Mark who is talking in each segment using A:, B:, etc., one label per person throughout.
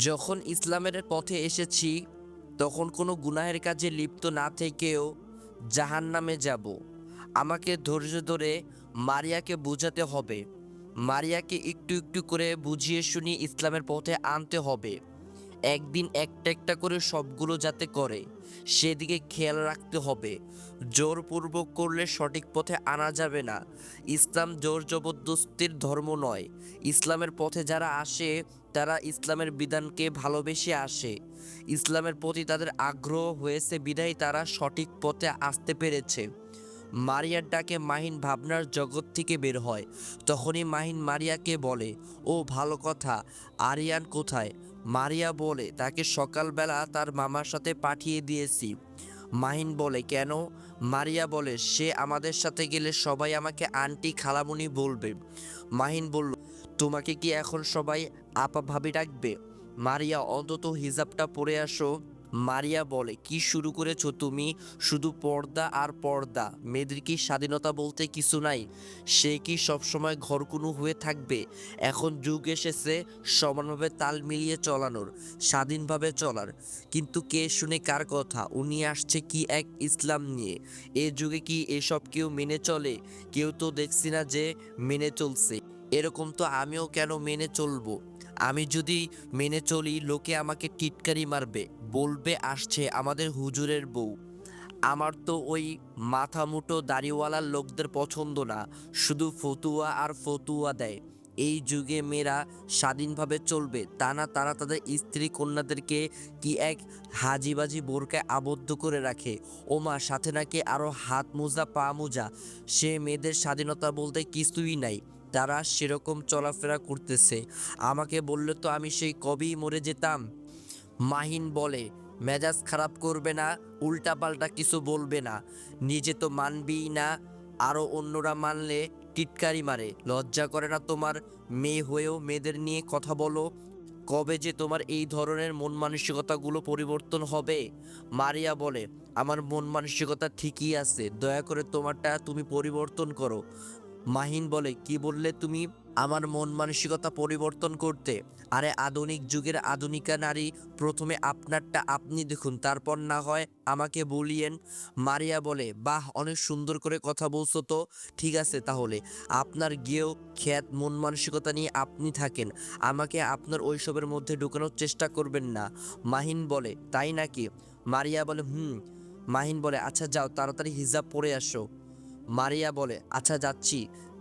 A: যখন ইসলামের পথে এসেছি তখন কোনো গুনাহের কাজে লিপ্ত না থেকেও জাহান্নামে যাব। আমাকে ধৈর্য ধরে মারিয়াকে বোঝাতে হবে। মারিয়াকে একটু একটু করে বুঝিয়ে শুনিয়ে ইসলামের পথে আনতে হবে। একদিন একটা একটা করে সবগুলো যাতে করে সেদিকে খেয়াল রাখতে হবে। জোরপূর্বক করলে সঠিক পথে আনা যাবে না। ইসলাম জোর জবরদস্তির ধর্ম নয়। ইসলামের পথে যারা আসে তারা ইসলামের বিধানকে ভালোবেসে আসে। ইসলামের প্রতি তাদের আগ্রহ হয়েছে বিধায় তারা সঠিক পথে আসতে পেরেছে। মারিয়ার ডাকে মাহিন ভাবনার জগৎ থেকে বের হয়। তখনই মাহিন মারিয়াকে বলে, ও ভালো কথা, আরিয়ান কোথায়? মারিয়া বলে, তাকে সকালবেলা তার মামার সাথে পাঠিয়ে দিয়েছি। মাহিন বলে, কেন? মারিয়া বলে, সে আমাদের সাথে গেলে সবাই আমাকে আন্টি খালামুনি বলবে। মাহিন বলল, তোমাকে কি এখন সবাই আপা ভাবি ডাকবে? মারিয়া, অন্তত হিজাবটা পরে আসো। মারিয়া বলে, কি শুরু করেছো তুমি? শুধু পর্দা আর পর্দা। মেয়েদের কি স্বাধীনতা বলতে কিছু নাই? সে কি সবসময় ঘরকুনো হয়ে থাকবে? এখন যুগ এসেছে সমানভাবে তাল মিলিয়ে চলানোর, স্বাধীনভাবে চলার। কিন্তু কে শুনে কার কথা? উনি আসছে কি এক ইসলাম নিয়ে। এ যুগে কি এসব কেউ মেনে চলে? কেউ তো দেখছি না যে মেনে চলছে। এরকম তো আমিও কেন মেনে চলবো? আমি যদি মেনে চলি লোকে আমাকে টিটকারি মারবে, বলবে আসছে আমাদের হুজুরের বউ। আমার তো ওই মাথা মুটো দাড়িওয়ালা লোকদের পছন্দ না, শুধু ফতুয়া আর ফতুয়া দেয়। এই যুগে মেয়েরা স্বাধীনভাবে চলবে তা না, তারা তাদের স্ত্রী কন্যাদেরকে কি এক হাজিবাজি বোরকায় আবদ্ধ করে রাখে। ওমা, সাথে নাকি আরো হাত মোজা পা মোজা। সে মেয়েদের স্বাধীনতা বলতে কিছুই নাই। তারা সেরকম চলাফেরা করতেছে। আমাকে বললে তো আমি সেই কবেই মরে যেতাম। মাহিন বলে, মেজাজ খারাপ করবে না, উল্টাপাল্টা কিছু বলবে না। নিজে তো মানবেই না, আরও অন্যরা মানলে টিটকারি মারে। লজ্জা করে না তোমার? মেয়ে হয়েও মেয়েদের নিয়ে কথা বলো। কবে যে তোমার এই ধরনের মন মানসিকতাগুলো পরিবর্তন হবে? মারিয়া বলে, আমার মন মানসিকতা ঠিকই আছে, দয়া করে তোমারটা তুমি পরিবর্তন করো। মাহিন বলে, কি বললে তুমি? আমার মন মানসিকতা পরিবর্তন করতে? আরে আধুনিক যুগের আধুনিকা নারী, প্রথমে আপনারটা আপনি দেখুন, তারপর না হয় আমাকে বলিয়েন। মারিয়া বলে, বাহ, অনেক সুন্দর করে কথা বলছো তো। ঠিক আছে তাহলে, আপনার গিয়েও খ্যাত মন মানসিকতা নিয়ে আপনি থাকেন, আমাকে আপনার ওইসবের মধ্যে ঢুকানোর চেষ্টা করবেন না। মাহিন বলে, তাই নাকি? মারিয়া বলে, হুম। মাহিন বলে, আচ্ছা যাও, তাড়াতাড়ি হিজাব পরে আসো। মারিয়া বলে, আচ্ছা যাচ্ছি,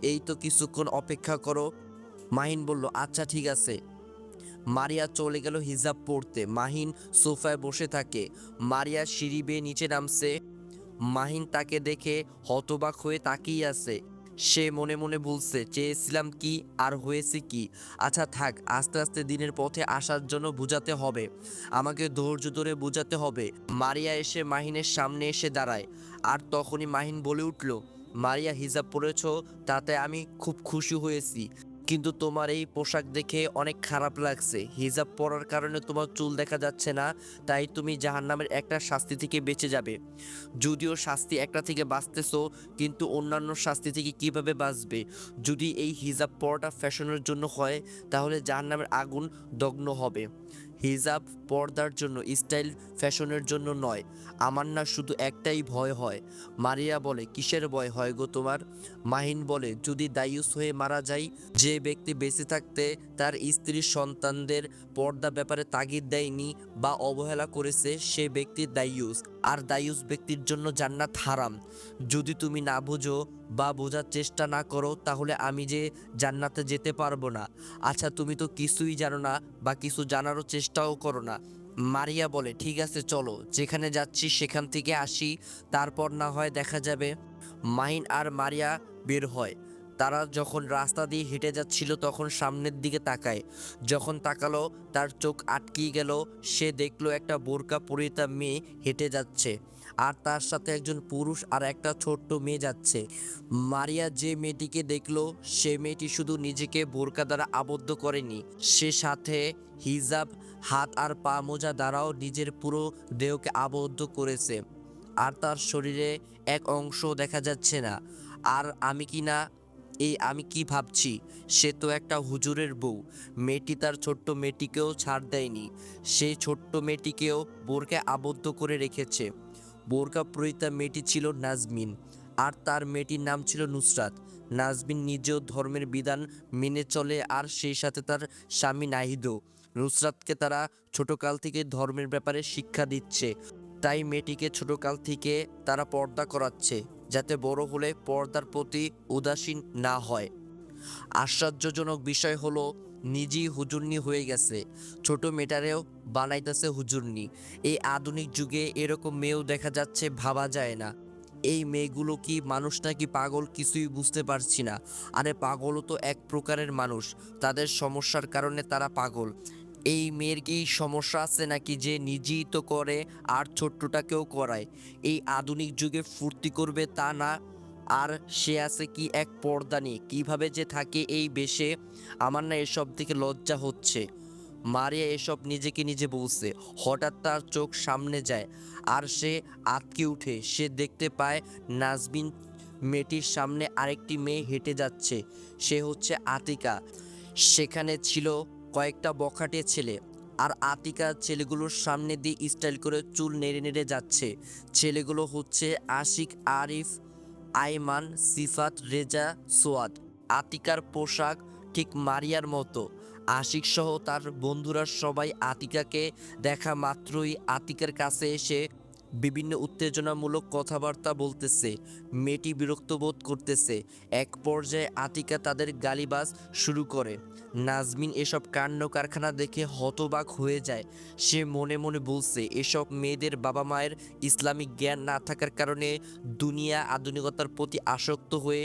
A: এই তো কিছুক্ষণ অপেক্ষা করো। মাহিন বলল, আচ্ছা ঠিক আছে। মারিয়া চলে গেল হিজাব পরতে। মাহিন সোফায় বসে থাকে। মারিয়া সিঁড়ি বেয়ে নিচে নামছে। মাহিন তাকে দেখে হতবাক হয়ে তাকিয়ে আছে। সে মনে মনে বলছে, চেয়েছিলাম কি আর হয়েছে কি। আচ্ছা থাক, আস্তে আস্তে দিনের পথে আসার জন্য বুঝাতে হবে, আমাকে ধৈর্য ধরে বুঝাতে হবে। মারিয়া এসে মাহিনের সামনে এসে দাঁড়ায়। আর তখনই মাহিন বলে উঠল, মারিয়া, হিজাব পরেছ, তাতে আমি খুব খুশি হয়েছি, কিন্তু তোমার এই পোশাক দেখে অনেক খারাপ লাগছে। হিজাব পরার কারণে তোমার চুল দেখা যাচ্ছে না, তাই তুমি জাহান্নামের একটা শাস্তি থেকে বেঁচে যাবে। যদিও শাস্তি একটা থেকে বাঁচতেছো, কিন্তু অন্যান্য শাস্তি থেকে কিভাবে বাঁচবে? যদি এই হিজাব পরাটা ফ্যাশনের জন্য হয়, তাহলে জাহান্নামের আগুন দগ্ন হবে। হিজাব পর্দার জন্য, স্টাইল ফ্যাশনের জন্য নয়। আমার না শুধু একটাই ভয় হয়। মারিয়া বলে, কিসের ভয় হয় গো তোমার? মাহিন বলে, যদি দায়ুস হয়ে মারা যায়। যে ব্যক্তি বেঁচে থাকতে তার স্ত্রীর সন্তানদের পর্দা ব্যাপারে তাগিদ দেয়নি বা অবহেলা করেছে, সে ব্যক্তি দায়ুস। আর দায়ুস ব্যক্তির জন্য জান্নাত হারাম। যদি তুমি না বুঝো বা বোঝার চেষ্টা না করো, তাহলে আমি যে জান্নাতে যেতে পারবো না। আচ্ছা তুমি তো কিছুই জানো না বা কিছু জানারও চেষ্টাও করো না। মারিয়া বলে, ঠিক আছে চলো, যেখানে যাচ্ছি সেখান থেকে আসি, তারপর না হয় দেখা যাবে। মাহিন আর মারিয়া বের হয়। তারা যখন রাস্তা দিয়ে হেঁটে যাচ্ছিল তখন সামনের দিকে তাকায়। যখন তাকালো তার চোখ আটকিয়ে গেল। সে দেখলো একটা বোরকা পরিহিতা মেয়ে হেঁটে যাচ্ছে, আর তার সাথে একজন পুরুষ আর একটা ছোট্ট মেয়ে যাচ্ছে। মারিয়া যে মেয়েটিকে দেখলো, সে মেয়েটি শুধু নিজেকে বোরকা দ্বারা আবদ্ধ করেনি, সে সাথে হিজাব, হাত আর পা মোজা দ্বারাও নিজের পুরো দেহকে আবদ্ধ করেছে। আর তার শরীরে এক অংশ দেখা যাচ্ছে না। আর আমি কি না এই আমি কি ভাবছি, সে তো একটা হুজুরের বউ। মেয়েটি তার ছোট্ট মেয়েটিকেও ছাড় দেয়নি, সেই ছোট্ট মেয়েটিকেও বোরকায় আবদ্ধ করে রেখেছে। বোরকা পরিহিতা মেয়েটি ছিল নাজমিন, আর তার মেয়েটির নাম ছিল নুসরাত। নাজমিন নিজেও ধর্মের বিধান মেনে চলে, আর সেই সাথে তার স্বামী নাহিদও। নুসরাতকে তারা ছোটকাল থেকে ধর্মের ব্যাপারে শিক্ষা দিচ্ছে, তাই মেয়েটিকে ছোটকাল থেকে তারা পর্দা করাচ্ছে, যাতে বড় হলে পর্দার প্রতি উদাসীন না হয়। আশ্চর্যজনক বিষয় হলো, নিজেই হুজুরনি হয়ে গেছে, ছোট মেয়েটারেও বানাইতেছে হুজুরনি। এই আধুনিক যুগে এরকম মেয়েও দেখা যাচ্ছে, ভাবা যায় না। এই মেয়েগুলো কি মানুষ নাকি পাগল, কিছুই বুঝতে পারছি না। আরে পাগলও তো এক প্রকারের মানুষ, তাদের সমস্যার কারণে তারা পাগল। এই মেয়ের কি সমস্যা আছে নাকি, যে নিজেই তো করে আর ছোট্টটাকেও করায়? এই আধুনিক যুগে ফুর্তি করবে তা না, আর সে আছে কি এক পর্দা নিয়ে, কীভাবে যে থাকে এই বেশে। আমার না এসব থেকে লজ্জা হচ্ছে। মারিয়া এসব নিজেকে নিজে বলছে, হঠাৎ তার চোখ সামনে যায়, আর সে আঁতকে উঠে। সে দেখতে পায় নাজমিন মেয়েটির সামনে আরেকটি মেয়ে হেঁটে যাচ্ছে, সে হচ্ছে আতিকা। সেখানে ছিল কয়েকটা বখাটে ছেলে, আর আতিকা ছেলেগুলোর সামনে দিয়ে স্টাইল করে চুল নেড়ে নেড়ে যাচ্ছে। ছেলেগুলো হচ্ছে আশিক, আরিফ, আইমান, সিফাত, রেজা, সোয়াদ। আতিকার পোশাক ঠিক মারিয়ার মতো। আশিক সহ তার বন্ধুরা সবাই আতিকাকে দেখা মাত্রই আতিকার কাছে এসে বিভিন্ন উত্তেজনামূলক কথাবার্তা বলতেছে। মেয়েটি বিরক্ত বোধ করতেছে। এক পর্যায়ে আতিকা তাদের গালিবাজ শুরু করে। নাজমিন এসব কাণ্ড কারখানা দেখে হতবাক হয়ে যায়। সে মনে মনে বলছে, এসব মেয়েদের বাবা মায়ের ইসলামিক জ্ঞান না থাকার কারণে দুনিয়া আধুনিকতার প্রতি আসক্ত হয়ে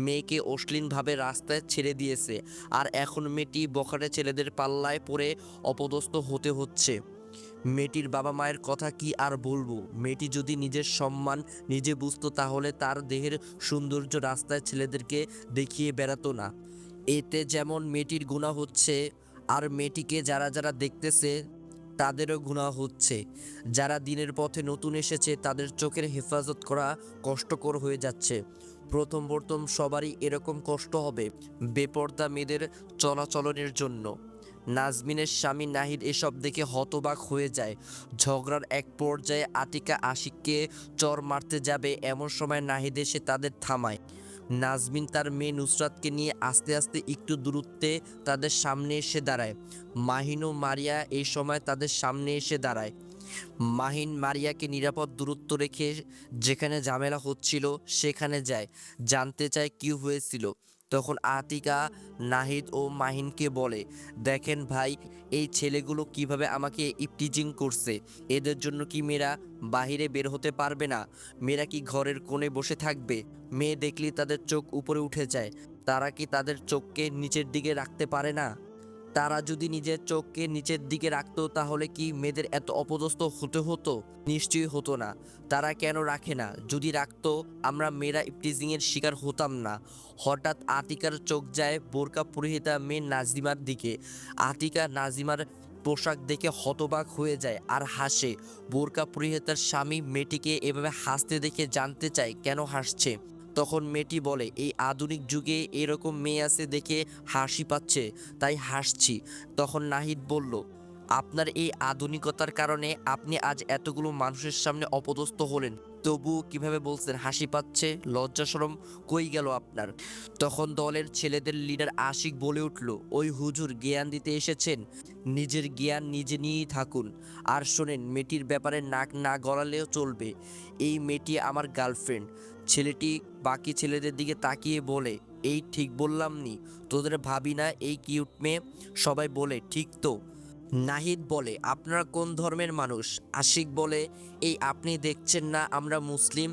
A: মেয়েকে অশ্লীলভাবে রাস্তায় ছেড়ে দিয়েছে, আর এখন মেয়েটি বখাটে ছেলেদের পাল্লায় পড়ে অপদস্থ হতে হচ্ছে। মেয়েটির বাবা মায়ের কথা কি আর বলবো। মেয়েটি যদি নিজের সম্মান নিজে বুঝতো, তাহলে তার দেহের সৌন্দর্য রাস্তায় ছেলেদেরকে দেখিয়ে বেড়াতো না। এতে যেমন মেয়েটির গুনাহ হচ্ছে, আর মেয়েটিকে যারা যারা দেখতেছে তাদেরও গুনাহ হচ্ছে। যারা দিনের পথে নতুন এসেছে তাদের চোখের হেফাজত করা কষ্টকর হয়ে যাচ্ছে। প্রথম প্রথম সবারই এরকম কষ্ট হবে বেপর্দা মেয়েদের চলাচলনের জন্য। নাজমিনের স্বামী নাহিদ এসব দেখে হতবাক হয়ে যায়। ঝগড়ার এক পর্যায়ে আতিকা আশিককে চর মারতে যাবে, এমন সময় নাহিদ এসে তাদের থামায়। নাজমিন তার মেয়ে নুসরাতকে নিয়ে আস্তে আস্তে একটু দূরত্বে তাদের সামনে এসে দাঁড়ায়। মাহিন ও মারিয়া এই সময় তাদের সামনে এসে দাঁড়ায়। মাহিন মারিয়াকে নিরাপদ দূরত্ব রেখে যেখানে ঝামেলা হচ্ছিল সেখানে যায়, জানতে চায় কি হয়েছিল। তখন আতিকা নাহিদ ও মাহিনকে বলে, দেখেন ভাই, এই ছেলেগুলো কিভাবে আমাকে ইপটিজিং করছে। এদের জন্য কি মেয়েরা বাহিরে বের হতে পারবে না? মেয়েরা কি ঘরের কোণে বসে থাকবে? মেয়ে দেখলেই তাদের চোখ উপরে উঠে যায়। তারা কি তাদের চোখকে নিচের দিকে রাখতে পারে না? তারা যদি নিজের চোখকে নিচের দিকে রাখতো, তাহলে কি মেয়েদের এত অপদস্থ হতে হতো? নিশ্চয়ই হতো না। তারা কেন রাখে না? যদি রাখতো, আমরা মেয়েরা ইপটিজিংয়ের শিকার হতাম না। হঠাৎ আতিকার চোখ যায় বোরকা পরিহিতা মেয়ে নাজিমার দিকে। আতিকা নাজিমার পোশাক দেখে হতবাক হয়ে যায় আর হাসে। বোরকা পরিহিতার স্বামী মেয়েটিকে এভাবে হাসতে দেখে জানতে চায় কেন হাসছে। তখন মেয়েটি বলে, এই আধুনিক যুগে এরকম মেয়ে আছে দেখে হাসি পাচ্ছে, তাই হাসছি। তখন নাহিদ বলল, আপনার এই আধুনিকতার কারণে আপনি আজ এতগুলো মানুষের সামনে অপদস্থ হলেন, তবুও কিভাবে বলছেন হাসি পাচ্ছে? লজ্জা শরম কই গেল আপনার? তখন দলের ছেলেদের লিডার আশিক বলে উঠল, ওই হুজুর জ্ঞান দিতে এসেছেন, নিজের জ্ঞান নিজে নিয়েই থাকুন। আর শোনেন, মেয়েটির ব্যাপারে নাক না গলালেও চলবে। এই মেয়েটি আমার গার্লফ্রেন্ড। ছেলেটি বাকি ছেলেদের দিকে তাকিয়ে বলে, এই ঠিক বললাম নি? তোদের ভাবি না এই কিউট মেয়ে? সবাই বলে, ঠিক তো। নাহিদ বলে, আপনারা কোন ধর্মের মানুষ? আশিক বলে, এই আপনি দেখছেন না আমরা মুসলিম,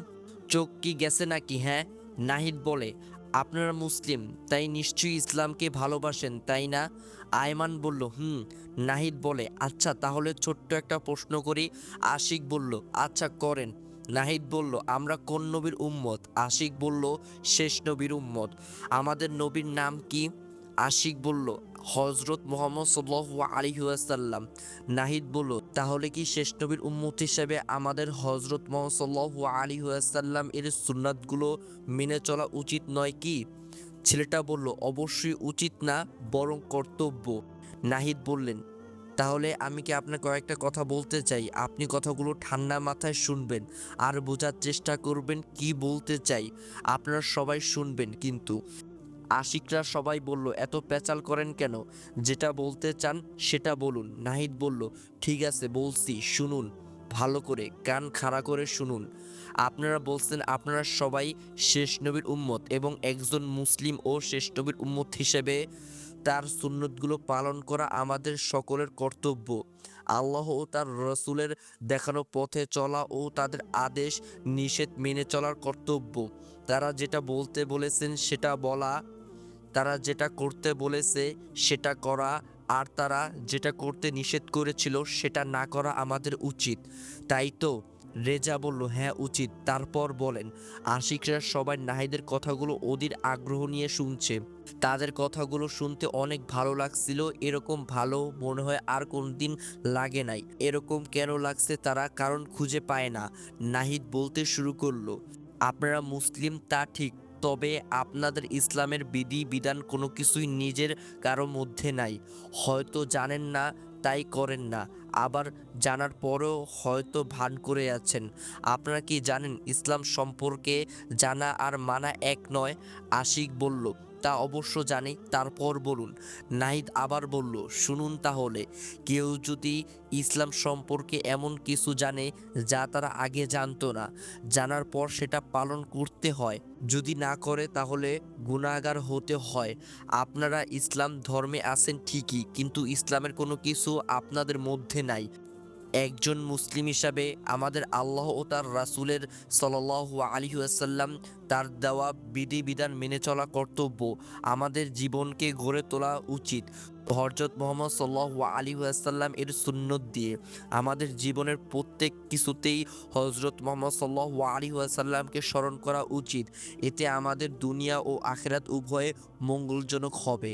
A: চোখ কি গেছে নাকি? হ্যাঁ। নাহিদ বলে, আপনারা মুসলিম, তাই নিশ্চয়ই ইসলামকে ভালোবাসেন, তাই না? আয়মান বলল, হুম। নাহিদ বলে, আচ্ছা তাহলে ছোট্ট একটা প্রশ্ন করি। আশিক বলল, আচ্ছা করেন। নাহিদ বলল, আমরা কোন নবীর উম্মত? আশিক বলল, শেষ নবীর উম্মত। আমাদের নবীর নাম কি? আশিক বলল, হজরত মুহাম্মদ সাল্লাল্লাহু আলাইহি ওয়াসাল্লাম। নাহিদ বলল, তাহলে কি শেষ নবীর উম্মত হিসেবে আমাদের হজরত মুহাম্মদ সাল্লাল্লাহু আলাইহি ওয়াসাল্লাম এর সুন্নাতগুলো মেনে চলা উচিত নয় কি? ছেলেটা বলল, অবশ্যই উচিত না, বরং কর্তব্য। নাহিদ বললেন, তাহলে আমি কি আপনার কয়েকটা কথা বলতে চাই, আপনি কথাগুলো ঠান্ডা মাথায় শুনবেন আর বোঝার চেষ্টা করবেন কি বলতে চাই। আপনারা সবাই শুনবেন কিন্তু। আশিকরা সবাই বলল, এত পেঁচাল করেন কেন, যেটা বলতে চান সেটা বলুন। নাহিদ বলল, ঠিক আছে বলছি, শুনুন ভালো করে, কান খাড়া করে শুনুন। আপনারা বলছেন আপনারা সবাই শেষ নবীর উম্মত এবং একজন মুসলিম ও শেষ নবীর উম্মত হিসেবে তার সুন্নতগুলো পালন করা আমাদের সকলের কর্তব্য। আল্লাহ ও তার রসুলের দেখানো পথে চলা ও তাদের আদেশ নিষেধ মেনে চলার কর্তব্য। তারা যেটা বলতে বলেছেন সেটা বলা, তারা যেটা করতে বলেছে সেটা করা, আর তারা যেটা করতে নিষেধ করেছিল সেটা না করা আমাদের উচিত, তাই তো? রেজা বলল, হ্যাঁ উচিত। তারপর বলেন। আশিকরা সবাই নাহিদের কথাগুলো অধীর আগ্রহ নিয়ে শুনছে। তাদের কথাগুলো শুনতে অনেক ভালো লাগছিল, এরকম ভালো মনে হয় আর কোনদিন লাগে নাই। এরকম কেন লাগছে তারা কারণ খুঁজে পায় না। নাহিদ বলতে শুরু করলো, আপনারা মুসলিম তা ঠিক, তবে আপনাদের ইসলামের বিধি বিধান কোনো কিছুই নিজের কারো মধ্যে নাই। হয়তো জানেন না তাই করেন না, আবার জানার পরেও হয়তো ভান করে আছেন। আপনারা কি জানেন ইসলাম সম্পর্কে জানা আর মানা এক নয়? আশিক বলল, তা অবশ্য জানি, তারপর বলুন। নাহিদ আবার বলল, শুনুন তাহলে, কেউ যদি ইসলাম সম্পর্কে এমন কিছু জানে যা তারা আগে জানতো না, জানার পর সেটা পালন করতে হয়, যদি না করে তাহলে গুনাহগার হতে হয়। আপনারা ইসলাম ধর্মে আছেন ঠিকই, কিন্তু ইসলামের কোনো কিছু আপনাদের মধ্যে নাই। একজন মুসলিম হিসাবে আমাদের আল্লাহ ও তার রাসূলের সাল্লাল্লাহু আলাইহি ওয়াসাল্লাম তার দেওয়া বিধিবিধান মেনে চলা কর্তব্য। আমাদের জীবনকে গড়ে তোলা উচিত হযরত মুহাম্মদ সাল্লাল্লাহু আলাইহি ওয়াসাল্লাম এর সুন্নত দিয়ে। আমাদের জীবনের প্রত্যেক কিছুতেই হযরত মুহাম্মদ সাল্লাল্লাহু আলাইহি ওয়াসাল্লামকে স্মরণ করা উচিত। এতে আমাদের দুনিয়া ও আখিরাত উভয়ে মঙ্গলজনক হবে।